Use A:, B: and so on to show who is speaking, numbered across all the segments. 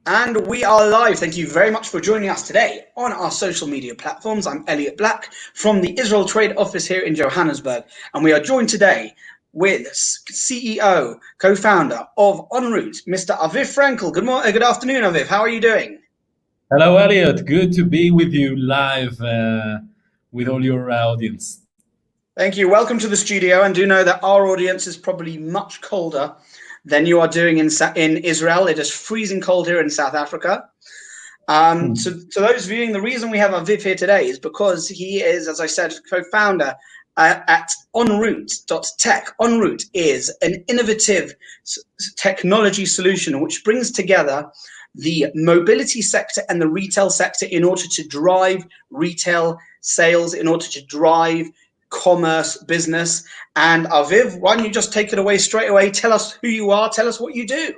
A: And we are live. Thank you very much for joining us today on our social media platforms. I'm Elliot Black from the Israel Trade Office here in Johannesburg, and we are joined today with CEO, co-founder of Enroute, Mr. Aviv Frenkel. Good afternoon, Aviv. How are you doing?
B: Hello, Elliot. Good to be with you live with all your audience.
A: Thank you. Welcome to the studio, and do know that our audience is probably much colder than you are doing in Israel. It is freezing cold here in South Africa. So to those viewing, the reason we have Aviv here today is because he is, as I said, co-founder at enroute.tech. Enroute is an innovative technology solution which brings together the mobility sector and the retail sector in order to drive retail sales, in order to drive commerce business. And Aviv, why don't you just take it away straight away? Tell us who you are, tell us what you do.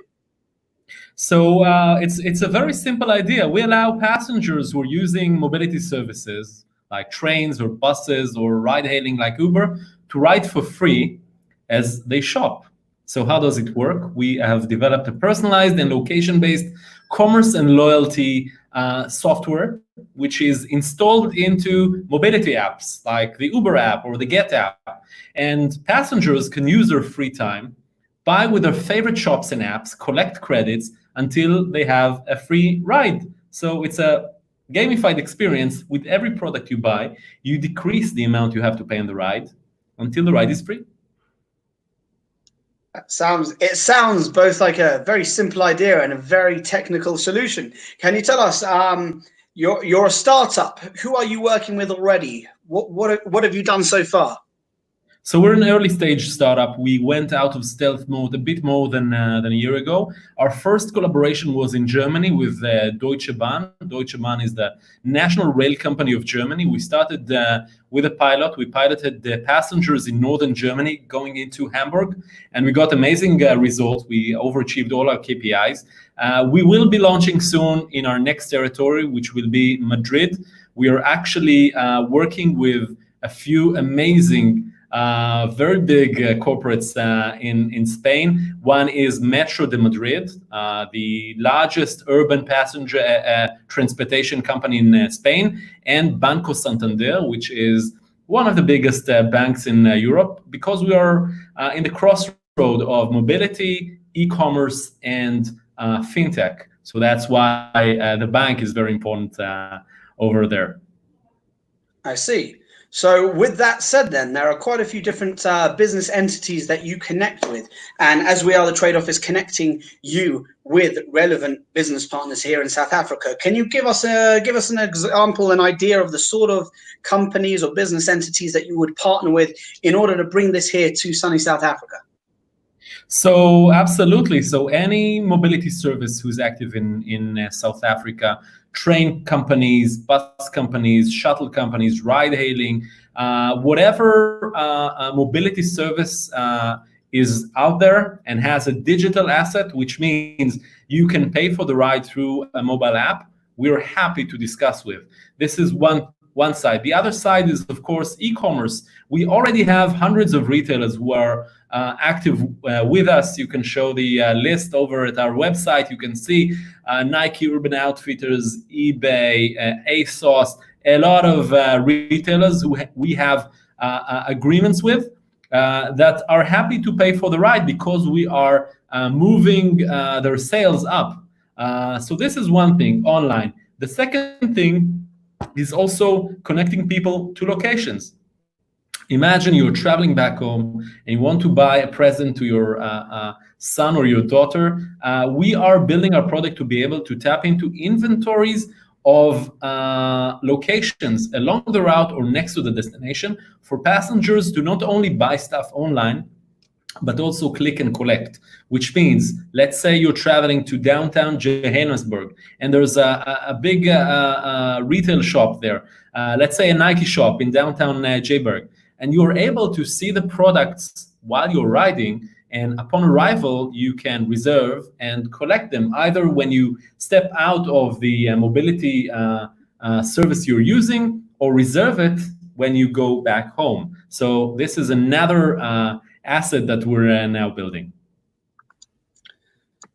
B: So it's a very simple idea. We allow passengers who are using mobility services like trains or buses or ride-hailing like Uber to ride for free as they shop. So how does it work? We have developed a personalized and location-based commerce and loyalty software, which is installed into mobility apps like the Uber app or the Get app. And passengers can use their free time, buy with their favorite shops and apps, collect credits until they have a free ride. So it's a gamified experience. With every product you buy, you decrease the amount you have to pay on the ride until the ride is free.
A: It sounds both like a very simple idea and a very technical solution. Can you tell us, you're a startup. Who are you working with already? What have you done so far?
B: So we're an early stage startup. We went out of stealth mode a bit more than a year ago. Our first collaboration was in Germany with Deutsche Bahn. Deutsche Bahn is the national rail company of Germany. We started with a pilot. We piloted the passengers in northern Germany going into Hamburg, and we got amazing results. We overachieved all our KPIs. We will be launching soon in our next territory, which will be Madrid. We are actually working with a few amazing very big corporates in Spain. One is Metro de Madrid, the largest urban passenger transportation company in Spain, and Banco Santander, which is one of the biggest banks in Europe, because we are in the crossroad of mobility, e-commerce, and fintech. So that's why the bank is very important over there.
A: I see. So with that said, then, there are quite a few different business entities that you connect with. And as we are the trade office connecting you with relevant business partners here in South Africa, can you give us an example, an idea of the sort of companies or business entities that you would partner with in order to bring this here to sunny South Africa?
B: So absolutely. So any mobility service who's active in South Africa, train companies, bus companies, shuttle companies, ride-hailing, whatever mobility service is out there and has a digital asset, which means you can pay for the ride through a mobile app, we're happy to discuss with. This is one side. The other side is, of course, e-commerce. We already have hundreds of retailers who are active with us. You can show the list over at our website. You can see Nike, Urban Outfitters, eBay, ASOS, a lot of retailers who we have agreements with that are happy to pay for the ride because we are moving their sales up. So this is one thing, online. The second thing is also connecting people to locations. Imagine you're traveling back home and you want to buy a present to your son or your daughter. We are building our product to be able to tap into inventories of locations along the route or next to the destination for passengers to not only buy stuff online, but also click and collect, which means, let's say you're traveling to downtown Johannesburg and there's a big retail shop there, let's say a Nike shop in downtown Joburg, and you're able to see the products while you're riding, and upon arrival, you can reserve and collect them either when you step out of the mobility service you're using, or reserve it when you go back home. So this is another asset that we're now building.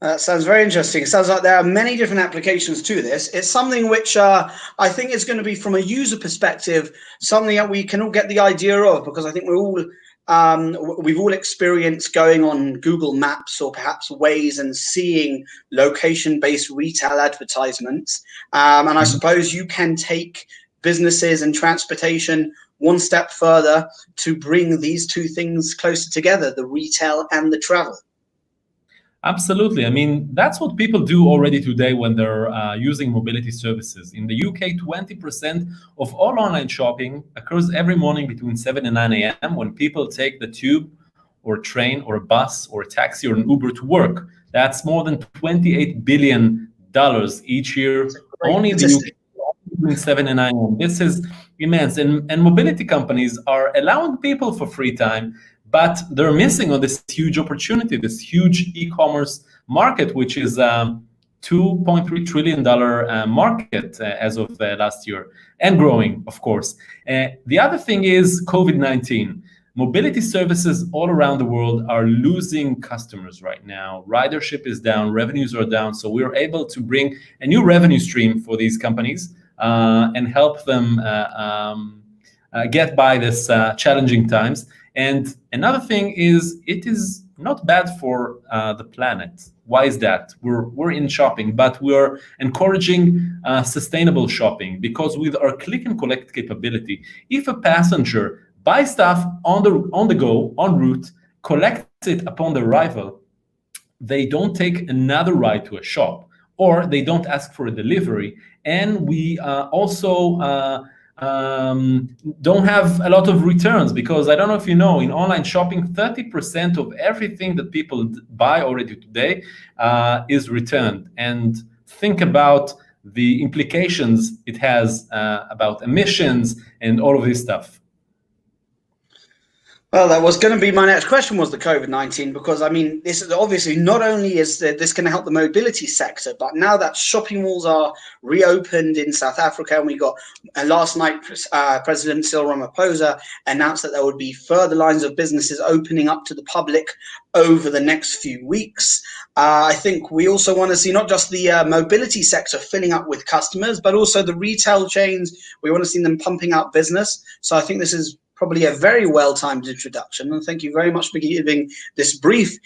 A: That sounds very interesting. It sounds like there are many different applications to this. It's something which I think is going to be, from a user perspective, something that we can all get the idea of, because I think we've all experienced going on Google Maps or perhaps Waze and seeing location-based retail advertisements. And I suppose you can take businesses and transportation one step further to bring these two things closer together, the retail and the travel.
B: Absolutely. I mean, that's what people do already today when they're using mobility services. In the UK, 20% of all online shopping occurs every morning between 7 and 9 a.m. when people take the tube or train or a bus or a taxi or an Uber to work. That's more than $28 billion each year, only in the UK, between 7 and 9 a.m. This is immense. And mobility companies are allowing people for free time, but they're missing on this huge opportunity, this huge e-commerce market, which is $2.3 trillion market as of last year, and growing, of course. The other thing is COVID-19. Mobility services all around the world are losing customers right now. Ridership is down, revenues are down, so we're able to bring a new revenue stream for these companies and help them get by this challenging times. And another thing is, it is not bad for the planet. Why is that? We're in shopping, but we're encouraging sustainable shopping, because with our click and collect capability, if a passenger buys stuff on the go, en route, collects it upon the arrival, they don't take another ride to a shop, or they don't ask for a delivery. And we also don't have a lot of returns, because I don't know if you know, in online shopping, 30% of everything that people buy already today is returned. And think about the implications it has about emissions and all of this stuff.
A: Well, that was going to be my next question, was the COVID-19, because I mean, this is obviously, not only is this going to help the mobility sector, but now that shopping malls are reopened in South Africa, and we got last night, President Cyril Ramaphosa announced that there would be further lines of businesses opening up to the public over the next few weeks. I think we also want to see not just the mobility sector filling up with customers, but also the retail chains. We want to see them pumping out business. So I think this is probably a very well-timed introduction, and thank you very much for giving this brief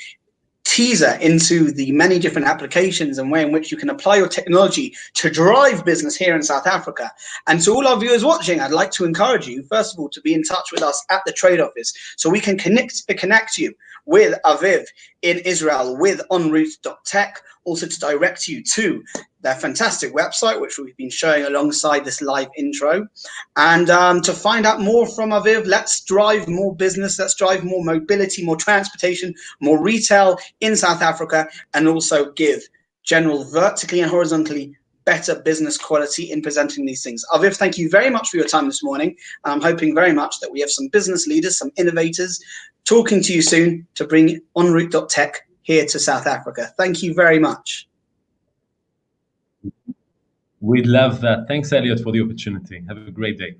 A: teaser into the many different applications and way in which you can apply your technology to drive business here in South Africa. And to all our viewers watching, I'd like to encourage you, first of all, to be in touch with us at the trade office, so we can connect you with Aviv in Israel, with enroute.tech, also to direct you to their fantastic website, which we've been showing alongside this live intro. And to find out more from Aviv, let's drive more business, let's drive more mobility, more transportation, more retail in South Africa, and also give general vertically and horizontally better business quality in presenting these things. Aviv, thank you very much for your time this morning. And I'm hoping very much that we have some business leaders, some innovators talking to you soon to bring enroute.tech here to South Africa. Thank you very much.
B: We'd love that. Thanks, Elliot, for the opportunity. Have a great day.